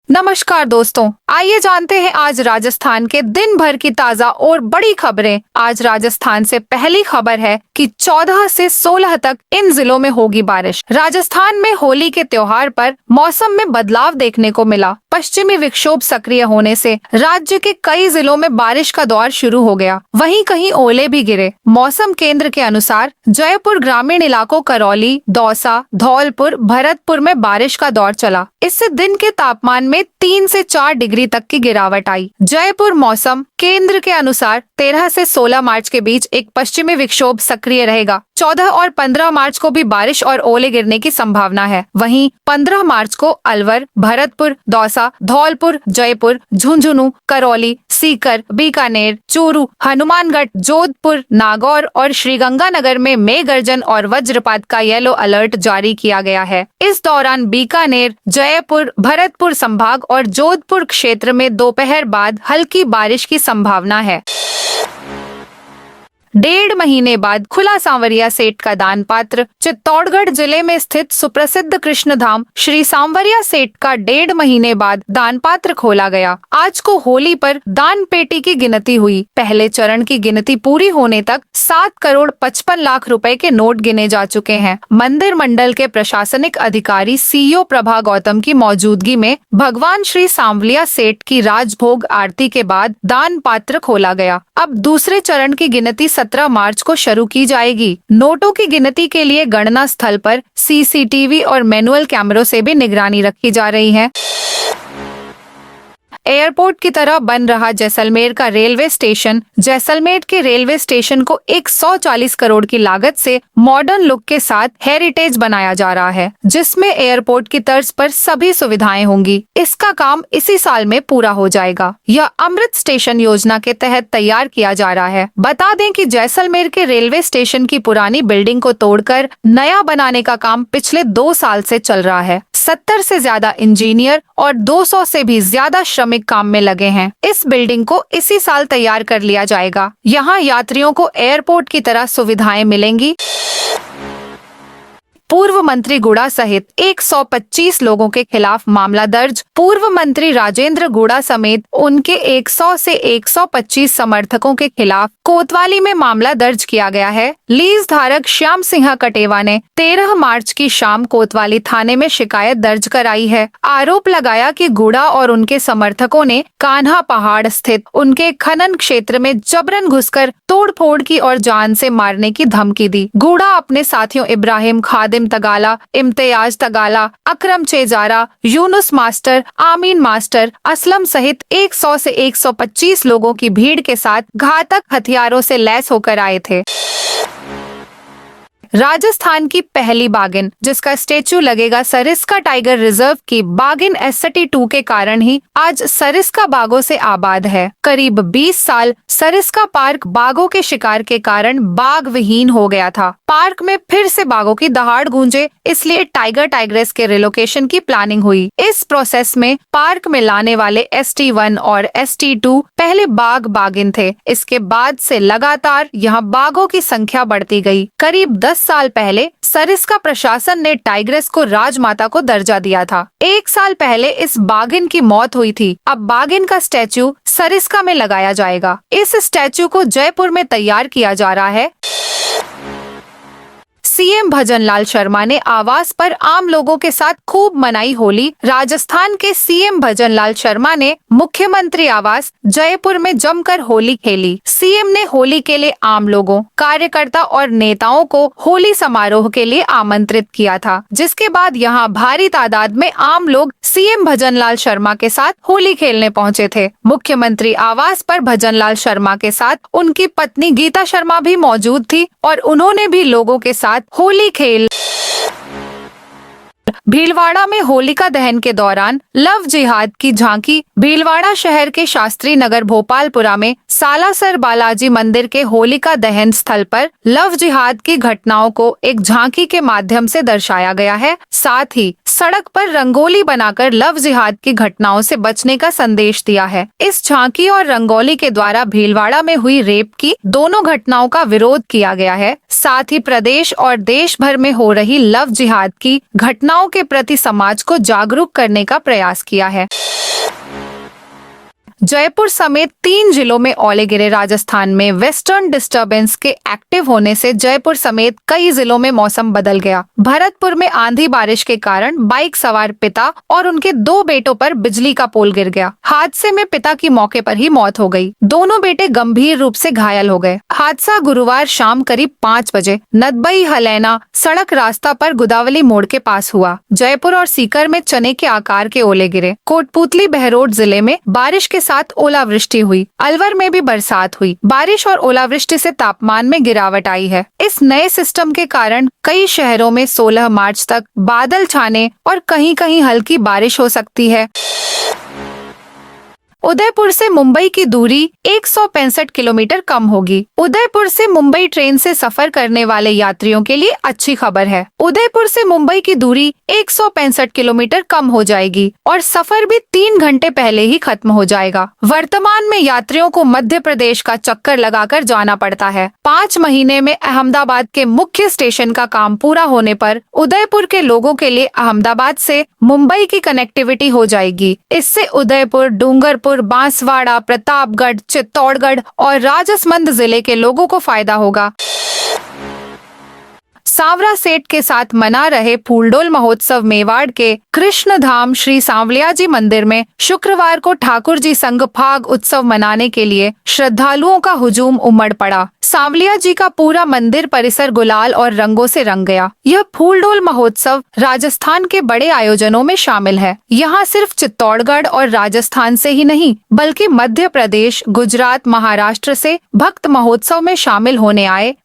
नमस्कार दोस्तों, आइए जानते हैं आज राजस्थान के दिन भर की ताजा और बड़ी खबरें। आज राजस्थान से पहली खबर है कि 14 से 16 तक इन जिलों में होगी बारिश। राजस्थान में होली के त्योहार पर मौसम में बदलाव देखने को मिला। पश्चिमी विक्षोभ सक्रिय होने से राज्य के कई जिलों में बारिश का दौर शुरू हो गया, वहीं कहीं ओले भी गिरे। मौसम केंद्र के अनुसार जयपुर ग्रामीण इलाकों करौली, दौसा, धौलपुर, भरतपुर में बारिश का दौर चला। इससे दिन के तापमान में 3 से 4 डिग्री तक की गिरावट आई। जयपुर मौसम केंद्र के अनुसार 13 से 16 मार्च के बीच एक पश्चिमी विक्षोभ सक्रिय रहेगा। 14 और 15 मार्च को भी बारिश और ओले गिरने की संभावना है। वहीं 15 मार्च को अलवर, भरतपुर, दौसा, धौलपुर, जयपुर, झुंझुनू, करौली, सीकर, बीकानेर, चूरू, हनुमानगढ़, जोधपुर, नागौर और श्रीगंगानगर में मेघ गर्जन और वज्रपात का येलो अलर्ट जारी किया गया है। इस दौरान बीकानेर, जयपुर, भरतपुर संभाग और जोधपुर क्षेत्र में दोपहर बाद हल्की बारिश की संभावना है। 1.5 महीने बाद खुला सांवरिया सेठ का दान पात्र। चित्तौड़गढ़ जिले में स्थित सुप्रसिद्ध कृष्ण धाम श्री सांवरिया सेठ का 1.5 महीने बाद दान पात्र खोला गया। आज को होली पर दान पेटी की गिनती हुई। पहले चरण की गिनती पूरी होने तक 7 करोड़ 55 लाख रुपए के नोट गिने जा चुके हैं। मंदिर मंडल के प्रशासनिक अधिकारी सीईओ प्रभा गौतम की मौजूदगी में भगवान श्री सांवलिया सेठ की राजभोग आरती के बाद दान पात्र खोला गया। अब दूसरे चरण की गिनती 17 मार्च को शुरू की जाएगी। नोटों की गिनती के लिए गणना स्थल पर सीसीटीवी और मैनुअल कैमरों से भी निगरानी रखी जा रही है। एयरपोर्ट की तरह बन रहा जैसलमेर का रेलवे स्टेशन। जैसलमेर के रेलवे स्टेशन को 140 करोड़ की लागत से मॉडर्न लुक के साथ हेरिटेज बनाया जा रहा है, जिसमें एयरपोर्ट की तर्ज पर सभी सुविधाएं होंगी। इसका काम इसी साल में पूरा हो जाएगा। यह अमृत स्टेशन योजना के तहत तैयार किया जा रहा है। बता दें कि जैसलमेर के रेलवे स्टेशन की पुरानी बिल्डिंग को तोड़कर नया बनाने का काम पिछले 2 साल से चल रहा है। 70 से ज्यादा इंजीनियर और 200 से भी ज्यादा श्रमिक काम में लगे हैं। इस बिल्डिंग को इसी साल तैयार कर लिया जाएगा। यहाँ यात्रियों को एयरपोर्ट की तरह सुविधाएं मिलेंगी। पूर्व मंत्री गुड़ा सहित 125 लोगों के खिलाफ मामला दर्ज। पूर्व मंत्री राजेंद्र गुड़ा समेत उनके 100 से 125 समर्थकों के खिलाफ कोतवाली में मामला दर्ज किया गया है। लीज धारक श्याम सिंह कटेवा ने 13 मार्च की शाम कोतवाली थाने में शिकायत दर्ज कराई है। आरोप लगाया कि गुड़ा और उनके समर्थकों ने कान्हा पहाड़ स्थित उनके खनन क्षेत्र में जबरन घुसकर तोड़फोड़ की और जान से मारने की धमकी दी। गुड़ा अपने साथियों इब्राहिम खादिम तगाला, इम्तियाज तगाला, अकरम चेजारा, यूनुस मास्टर, आमीन मास्टर, असलम सहित 100 से 125 लोगों की भीड़ के साथ घातक हथियारों से लैस होकर आए थे। राजस्थान की पहली बाघिन, जिसका स्टेचू लगेगा सरिस्का टाइगर रिजर्व की बाघिन ST2 के कारण ही आज सरिस्का बाघों से आबाद है। करीब 20 साल सरिस्का पार्क बाघों के शिकार के कारण बाघ विहीन हो गया था। पार्क में फिर से बाघों की दहाड़ गूंजे, इसलिए टाइगर टाइग्रेस के रिलोकेशन की प्लानिंग हुई। इस प्रोसेस में पार्क में लाने वाले ST1 और ST2 पहले बाघ बाघिन थे। इसके बाद से लगातार यहाँ बाघों की संख्या बढ़ती गई। करीब 10 साल पहले सरिस्का प्रशासन ने टाइग्रेस को राजमाता को दर्जा दिया था। 1 साल पहले इस बाघिन की मौत हुई थी। अब बाघिन का स्टैचू सरिस्का में लगाया जाएगा। इस स्टैचू को जयपुर में तैयार किया जा रहा है। सीएम भजनलाल शर्मा ने आवास पर आम लोगों के साथ खूब मनाई होली। राजस्थान के सीएम भजनलाल शर्मा ने मुख्यमंत्री आवास जयपुर में जमकर होली खेली। सीएम ने होली के लिए आम लोगों, कार्यकर्ता और नेताओं को होली समारोह के लिए आमंत्रित किया था, जिसके बाद यहां भारी तादाद में आम लोग सीएम भजनलाल शर्मा के साथ होली खेलने पहुंचे थे। मुख्यमंत्री आवास पर भजनलाल शर्मा के साथ उनकी पत्नी गीता शर्मा भी मौजूद थी और उन्होंने भी लोगों के साथ होली खेल। भीलवाड़ा में होलिका दहन के दौरान लव जिहाद की झांकी। भीलवाड़ा शहर के शास्त्री नगर भोपालपुरा में सालासर बालाजी मंदिर के होलिका दहन स्थल पर लव जिहाद की घटनाओं को एक झांकी के माध्यम से दर्शाया गया है। साथ ही सड़क पर रंगोली बनाकर लव जिहाद की घटनाओं से बचने का संदेश दिया है। इस झांकी और रंगोली के द्वारा भीलवाड़ा में हुई रेप की दोनों घटनाओं का विरोध किया गया है। साथ ही प्रदेश और देश भर में हो रही लव जिहाद की घटनाओं के प्रति समाज को जागरूक करने का प्रयास किया है। जयपुर समेत 3 जिलों में ओले गिरे। राजस्थान में वेस्टर्न डिस्टर्बेंस के एक्टिव होने से जयपुर समेत कई जिलों में मौसम बदल गया। भरतपुर में आंधी बारिश के कारण बाइक सवार पिता और उनके 2 बेटों पर बिजली का पोल गिर गया। हादसे में पिता की मौके पर ही मौत हो गई। दोनों बेटे गंभीर रूप से घायल हो गए। हादसा गुरुवार शाम करीब 5 बजे नदबई हलैना सड़क रास्ता पर गुदावली मोड़ के पास हुआ। जयपुर और सीकर में चने के आकार के ओले गिरे। कोटपूतली बहरोड जिले में बारिश के साथ ओलावृष्टि हुई। अलवर में भी बरसात हुई। बारिश और ओलावृष्टि से तापमान में गिरावट आई है। इस नए सिस्टम के कारण कई शहरों में 16 मार्च तक बादल छाने और कहीं-कहीं हल्की बारिश हो सकती है। उदयपुर से मुंबई की दूरी 165 किलोमीटर कम होगी। उदयपुर से मुंबई ट्रेन से सफर करने वाले यात्रियों के लिए अच्छी खबर है। उदयपुर से मुंबई की दूरी 165 किलोमीटर कम हो जाएगी और सफर भी 3 घंटे पहले ही खत्म हो जाएगा। वर्तमान में यात्रियों को मध्य प्रदेश का चक्कर लगाकर जाना पड़ता है। 5 महीने में अहमदाबाद के मुख्य स्टेशन का काम पूरा होने पर उदयपुर के लोगों के लिए अहमदाबाद से मुंबई की कनेक्टिविटी हो जाएगी। इससे उदयपुर, डूंगरपुर, बांसवाड़ा, प्रतापगढ़, चित्तौड़गढ़ और राजसमंद जिले के लोगों को फायदा होगा। सांवरा सेठ के साथ मना रहे फूलडोल महोत्सव मेवाड़ के कृष्णधाम श्री सांवलिया जी मंदिर में शुक्रवार को ठाकुर जी संग फाग उत्सव मनाने के लिए श्रद्धालुओं का हुजूम उमड़ पड़ा। सांवलिया जी का पूरा मंदिर परिसर गुलाल और रंगों से रंग गया। यह फूलडोल महोत्सव राजस्थान के बड़े आयोजनों में शामिल है। यहाँ सिर्फ चित्तौड़गढ़ और राजस्थान से ही नहीं बल्कि मध्य प्रदेश, गुजरात, महाराष्ट्र से भक्त महोत्सव में शामिल होने आए।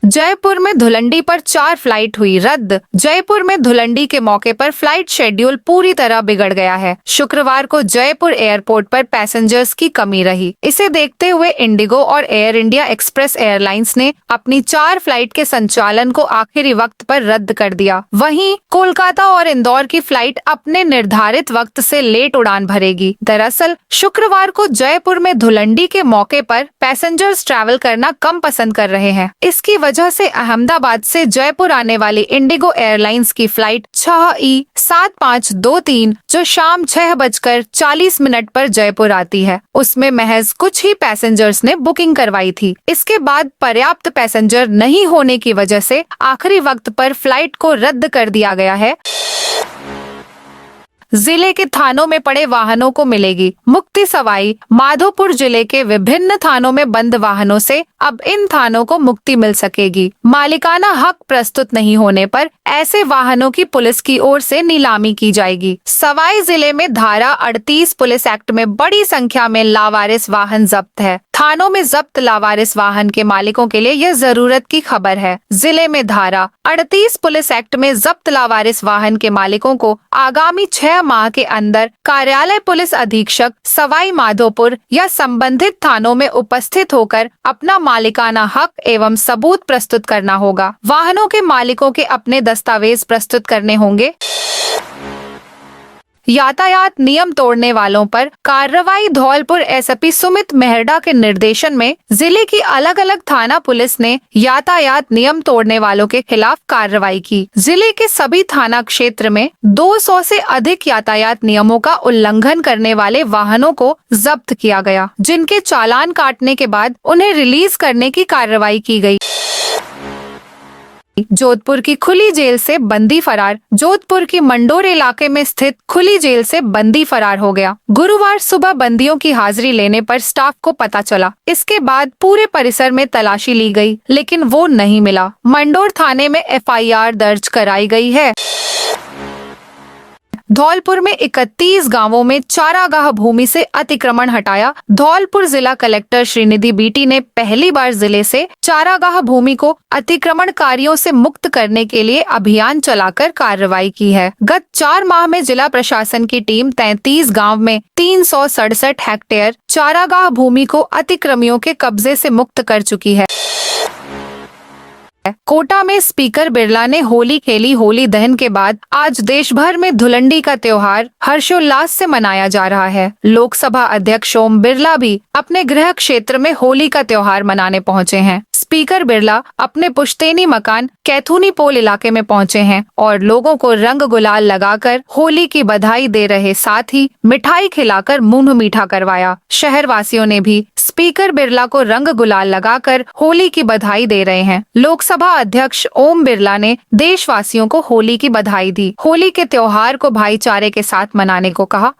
जयपुर में धुलंडी पर 4 फ्लाइट हुई रद्द। जयपुर में धुलंडी के मौके पर फ्लाइट शेड्यूल पूरी तरह बिगड़ गया है। शुक्रवार को जयपुर एयरपोर्ट पर पैसेंजर्स की कमी रही। इसे देखते हुए इंडिगो और एयर इंडिया एक्सप्रेस एयरलाइंस ने अपनी 4 फ्लाइट के संचालन को आखिरी वक्त पर रद्द कर दिया। वहीं कोलकाता और इंदौर की फ्लाइट अपने निर्धारित वक्त से लेट उड़ान भरेगी। दरअसल शुक्रवार को जयपुर में धुलंडी के मौके पर पैसेंजर्स ट्रैवल करना कम पसंद कर रहे हैं। इसकी वजह से अहमदाबाद से जयपुर आने वाली इंडिगो एयरलाइंस की फ्लाइट 6E7523 जो शाम 6:40 पर जयपुर आती है, उसमें महज कुछ ही पैसेंजर्स ने बुकिंग करवाई थी। इसके बाद पर्याप्त पैसेंजर नहीं होने की वजह से आखिरी वक्त पर फ्लाइट को रद्द कर दिया गया है। जिले के थानों में पड़े वाहनों को मिलेगी मुक्ति। सवाई माधोपुर जिले के विभिन्न थानों में बंद वाहनों से अब इन थानों को मुक्ति मिल सकेगी। मालिकाना हक प्रस्तुत नहीं होने पर ऐसे वाहनों की पुलिस की ओर से नीलामी की जाएगी। सवाई जिले में धारा 38 पुलिस एक्ट में बड़ी संख्या में लावारिस वाहन जब्त है। थानों में जब्त लावारिस वाहन के मालिकों के लिए यह जरूरत की खबर है। जिले में धारा 38 पुलिस एक्ट में जब्त लावारिस वाहन के मालिकों को आगामी 6 माह के अंदर कार्यालय पुलिस अधीक्षक सवाई माधोपुर या संबंधित थानों में उपस्थित होकर अपना मालिकाना हक एवं सबूत प्रस्तुत करना होगा। वाहनों के मालिकों के अपने दस्तावेज प्रस्तुत करने होंगे। यातायात नियम तोड़ने वालों पर कार्रवाई। धौलपुर एसपी सुमित मेहरडा के निर्देशन में जिले की अलग अलग थाना पुलिस ने यातायात नियम तोड़ने वालों के खिलाफ कार्रवाई की। जिले के सभी थाना क्षेत्र में 200 से अधिक यातायात नियमों का उल्लंघन करने वाले वाहनों को जब्त किया गया, जिनके चालान काटने के बाद उन्हें रिलीज करने की कार्रवाई की गई। जोधपुर की खुली जेल से बंदी फरार। जोधपुर की मंडोर इलाके में स्थित खुली जेल से बंदी फरार हो गया। गुरुवार सुबह बंदियों की हाजिरी लेने पर स्टाफ को पता चला। इसके बाद पूरे परिसर में तलाशी ली गई, लेकिन वो नहीं मिला। मंडोर थाने में FIR दर्ज कराई गई है। धौलपुर में 31 गांवों में चारागाह भूमि से अतिक्रमण हटाया। धौलपुर जिला कलेक्टर श्रीनिधि बीटी ने पहली बार जिले से चारागाह भूमि को अतिक्रमणकारियों से मुक्त करने के लिए अभियान चलाकर कार्रवाई की है। गत 4 माह में जिला प्रशासन की टीम 33 गांव में 367 हेक्टेयर चारागाह भूमि को अतिक्रमियों के कब्जे से मुक्त कर चुकी है। कोटा में स्पीकर बिरला ने होली खेली। होली दहन के बाद आज देश भर में धुलंडी का त्योहार हर्षोल्लास से मनाया जा रहा है। लोकसभा अध्यक्ष ओम बिरला भी अपने गृह क्षेत्र में होली का त्योहार मनाने पहुंचे हैं। स्पीकर बिरला अपने पुश्तैनी मकान कैथूनी पोल इलाके में पहुंचे हैं और लोगों को रंग गुलाल लगाकर होली की बधाई दे रहे, साथ ही मिठाई खिलाकर मुंह मीठा करवाया। शहर वासियों ने भी स्पीकर बिरला को रंग गुलाल लगाकर होली की बधाई दे रहे हैं। लोकसभा अध्यक्ष ओम बिरला ने देशवासियों को होली की बधाई दी। होली के त्योहार को भाईचारे के साथ मनाने को कहा।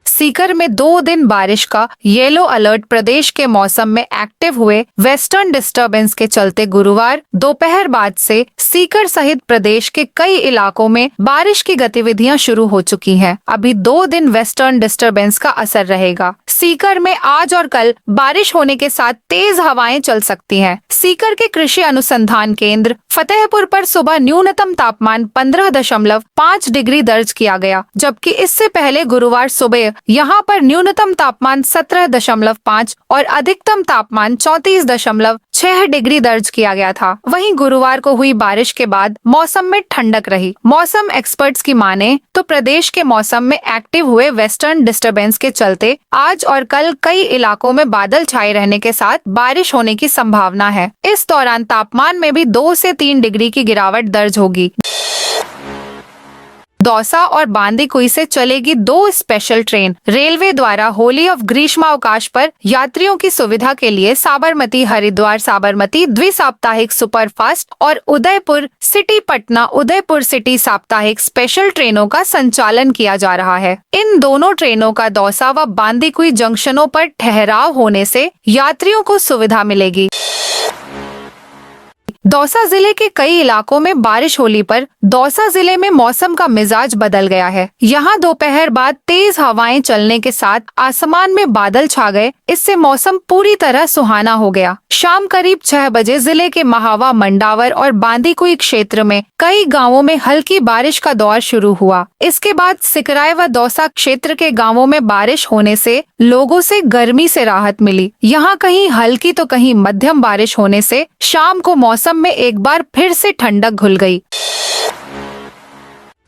सीकर में 2 दिन बारिश का येलो अलर्ट। प्रदेश के मौसम में एक्टिव हुए वेस्टर्न डिस्टर्बेंस के चलते गुरुवार दोपहर बाद से सीकर सहित प्रदेश के कई इलाकों में बारिश की गतिविधियां शुरू हो चुकी हैं। अभी 2 दिन वेस्टर्न डिस्टर्बेंस का असर रहेगा। सीकर में आज और कल बारिश होने के साथ तेज हवाएं चल सकती हैं। सीकर के कृषि अनुसंधान केंद्र फतेहपुर पर सुबह न्यूनतम तापमान 15.5 डिग्री दर्ज किया गया, जबकि इससे पहले गुरुवार सुबह यहाँ पर न्यूनतम तापमान 17.5 और अधिकतम तापमान 34.6 डिग्री दर्ज किया गया था। वहीं गुरुवार को हुई बारिश के बाद मौसम में ठंडक रही। मौसम एक्सपर्ट्स की माने तो प्रदेश के मौसम में एक्टिव हुए वेस्टर्न डिस्टर्बेंस के चलते आज और कल कई इलाकों में बादल छाए रहने के साथ बारिश होने की संभावना है। इस दौरान तापमान में भी 2 से 3 डिग्री की गिरावट दर्ज होगी। दौसा और बांदीकुई से चलेगी 2 स्पेशल ट्रेन। रेलवे द्वारा होली ऑफ ग्रीष्मावकाश पर यात्रियों की सुविधा के लिए साबरमती हरिद्वार साबरमती द्विसाप्ताहिक सुपरफास्ट और उदयपुर सिटी पटना उदयपुर सिटी साप्ताहिक स्पेशल ट्रेनों का संचालन किया जा रहा है। इन दोनों ट्रेनों का दौसा व बांदीकुई जंक्शनों पर ठहराव होने से यात्रियों को सुविधा मिलेगी। दौसा जिले के कई इलाकों में बारिश होली पर दौसा जिले में मौसम का मिजाज बदल गया है। यहाँ दोपहर बाद तेज हवाएं चलने के साथ आसमान में बादल छा गए। इससे मौसम पूरी तरह सुहाना हो गया। शाम करीब 6 बजे जिले के महावा, मंडावर और बांदीकुई क्षेत्र में कई गांवों में हल्की बारिश का दौर शुरू हुआ। इसके बाद सिकराय व दौसा क्षेत्र के गांवों में बारिश होने से लोगों से गर्मी से राहत मिली। यहाँ कहीं हल्की तो कहीं मध्यम बारिश होने से शाम को मौसम में एक बार फिर से ठंडक घुल गई।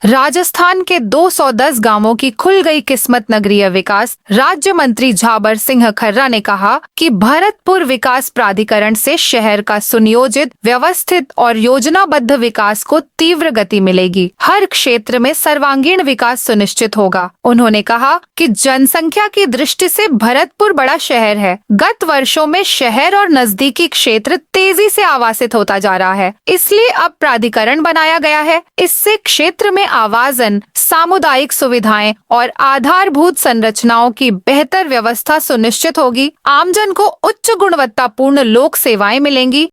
राजस्थान के 210 गांवों की खुल गई किस्मत। नगरीय विकास राज्य मंत्री झाबर सिंह खर्रा ने कहा कि भरतपुर विकास प्राधिकरण से शहर का सुनियोजित, व्यवस्थित और योजनाबद्ध विकास को तीव्र गति मिलेगी। हर क्षेत्र में सर्वांगीण विकास सुनिश्चित होगा। उन्होंने कहा कि जनसंख्या की दृष्टि से भरतपुर बड़ा शहर है। गत वर्षों में शहर और नजदीकी क्षेत्र तेजी से आवासित होता जा रहा है, इसलिए अब प्राधिकरण बनाया गया है। इससे क्षेत्र में आवासन, सामुदायिक सुविधाएं और आधारभूत संरचनाओं की बेहतर व्यवस्था सुनिश्चित होगी। आमजन को उच्च गुणवत्तापूर्ण लोक सेवाएं मिलेंगी।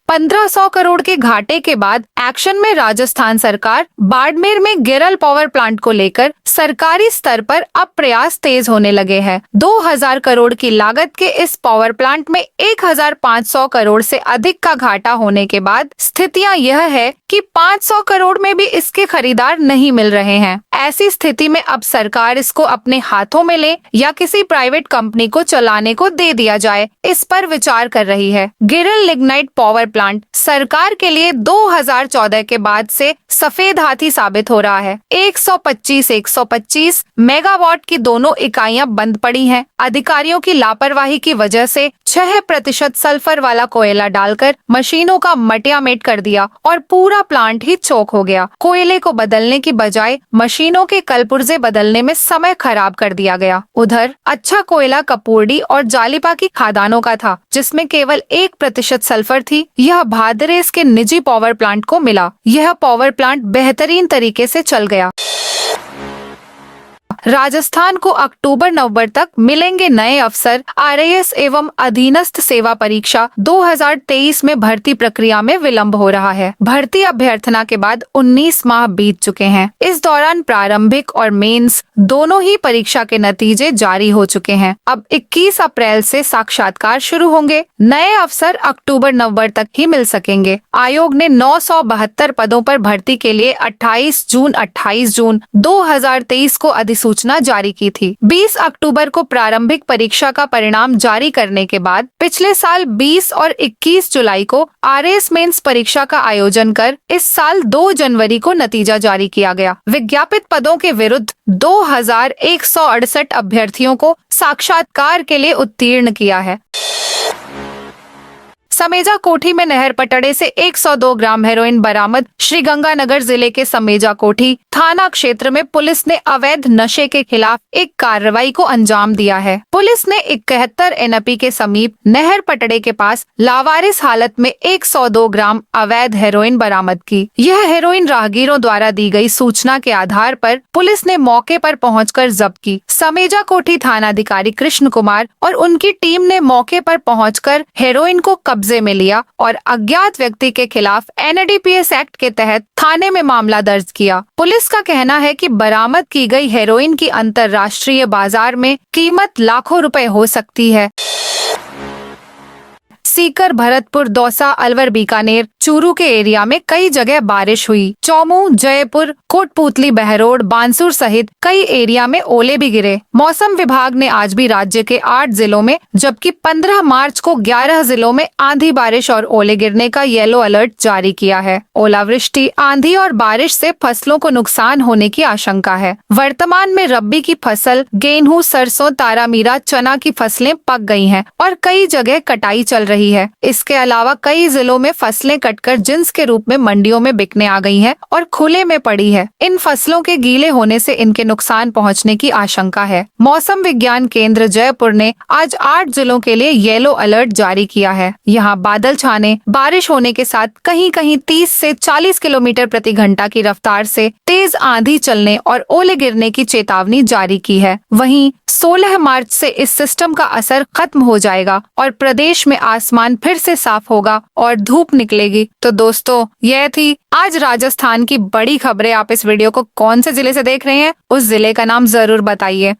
1500 करोड़ के घाटे के बाद एक्शन में राजस्थान सरकार। बाड़मेर में गिरल पावर प्लांट को लेकर सरकारी स्तर पर अब प्रयास तेज होने लगे हैं। 2000 करोड़ की लागत के इस पावर प्लांट में 1500 करोड़ से अधिक का घाटा होने के बाद स्थितियां यह है कि 500 करोड़ में भी इसके खरीदार नहीं मिल रहे हैं। ऐसी स्थिति में अब सरकार इसको अपने हाथों में ले या किसी प्राइवेट कंपनी को चलाने को दे दिया जाए, इस पर विचार कर रही है। गिरल लिग्नाइट पावर प्लांट सरकार के लिए 2014 के बाद से सफेद हाथी साबित हो रहा है। 125 मेगावाट की दोनों इकाइयां बंद पड़ी हैं। अधिकारियों की लापरवाही की वजह से 6% सल्फर वाला कोयला डालकर मशीनों का मटियामेट कर दिया और पूरा प्लांट ही चौक हो गया। कोयले को बदलने की बजाय मशीनों के कलपुर्जे बदलने में समय खराब कर दिया गया। उधर अच्छा कोयला कपूरडी और जालिपा की खादानों का था, जिसमें केवल 1% सल्फर थी। यह भादरेस के निजी पावर प्लांट को मिला। यह पावर प्लांट बेहतरीन तरीके से चल गया। राजस्थान को अक्टूबर-नवंबर तक मिलेंगे नए अफसर। आरएएस एवं अधीनस्थ सेवा परीक्षा 2023 में भर्ती प्रक्रिया में विलंब हो रहा है। भर्ती अभ्यर्थना के बाद 19 माह बीत चुके हैं। इस दौरान प्रारंभिक और मेंस दोनों ही परीक्षा के नतीजे जारी हो चुके हैं। अब 21 अप्रैल से साक्षात्कार शुरू होंगे। नए अफसर अक्टूबर-नवंबर तक ही मिल सकेंगे। आयोग ने 972 पदों पर भर्ती के लिए 28 जून 2023 को अधिसूचना सूचना जारी की थी। 20 अक्टूबर को प्रारंभिक परीक्षा का परिणाम जारी करने के बाद पिछले साल 20 और 21 जुलाई को RAS मेंस परीक्षा का आयोजन कर इस साल 2 जनवरी को नतीजा जारी किया गया। विज्ञापित पदों के विरुद्ध 2168 अभ्यर्थियों को साक्षात्कार के लिए उत्तीर्ण किया है। समेजा कोठी में नहर पटड़े से 102 ग्राम हेरोइन बरामद। श्रीगंगानगर जिले के समेजा कोठी थाना क्षेत्र में पुलिस ने अवैध नशे के खिलाफ एक कार्रवाई को अंजाम दिया है। पुलिस ने 71 NP के समीप नहर पटड़े के पास लावारिस हालत में 102 ग्राम अवैध हेरोइन बरामद की। यह हेरोइन राहगीरों द्वारा दी गई सूचना के आधार पर पुलिस ने मौके पर पहुंचकर जब्त की। समेजा कोठी थानाधिकारी कृष्ण कुमार और उनकी टीम ने मौके पर पहुंचकर हेरोइन को कब्जे में लिया और अज्ञात व्यक्ति के खिलाफ NDPS एक्ट के तहत थाने में मामला दर्ज किया। पुलिस का कहना है कि बरामद की गई हेरोइन की अंतर्राष्ट्रीय बाजार में कीमत लाखों रुपए हो सकती है। सीकर, भरतपुर, दौसा, अलवर, बीकानेर, चूरू के एरिया में कई जगह बारिश हुई। चौमू, जयपुर, कोटपूतली, बहरोड, बांसुर सहित कई एरिया में ओले भी गिरे। मौसम विभाग ने आज भी राज्य के 8 जिलों में जबकि 15 मार्च को 11 जिलों में आंधी बारिश और ओले गिरने का येलो अलर्ट जारी किया है। ओलावृष्टि, आंधी और बारिश से फसलों को नुकसान होने की आशंका है। वर्तमान में रब्बी की फसल गेहूं, सरसों, तारामीरा, चना की फसलें पक गई हैं और कई जगह कटाई चल रही है। इसके अलावा कई जिलों में फसलें कटकर जिंस के रूप में मंडियों में बिकने आ गई हैं और खुले में पड़ी है। इन फसलों के गीले होने से इनके नुकसान पहुंचने की आशंका है। मौसम विज्ञान केंद्र जयपुर ने आज 8 जिलों के लिए येलो अलर्ट जारी किया है। यहाँ बादल छाने, बारिश होने के साथ कहीं कहीं 30 से 40 किलोमीटर प्रति घंटा की रफ्तार से तेज आंधी चलने और ओले गिरने की चेतावनी जारी की है। वहीं 16 मार्च से इस सिस्टम का असर खत्म हो जाएगा और प्रदेश में आसमान फिर से साफ होगा और धूप निकलेगी। तो दोस्तों, यह थी आज राजस्थान की बड़ी खबरें। आप इस वीडियो को कौन से जिले से देख रहे हैं, उस जिले का नाम जरूर बताइए।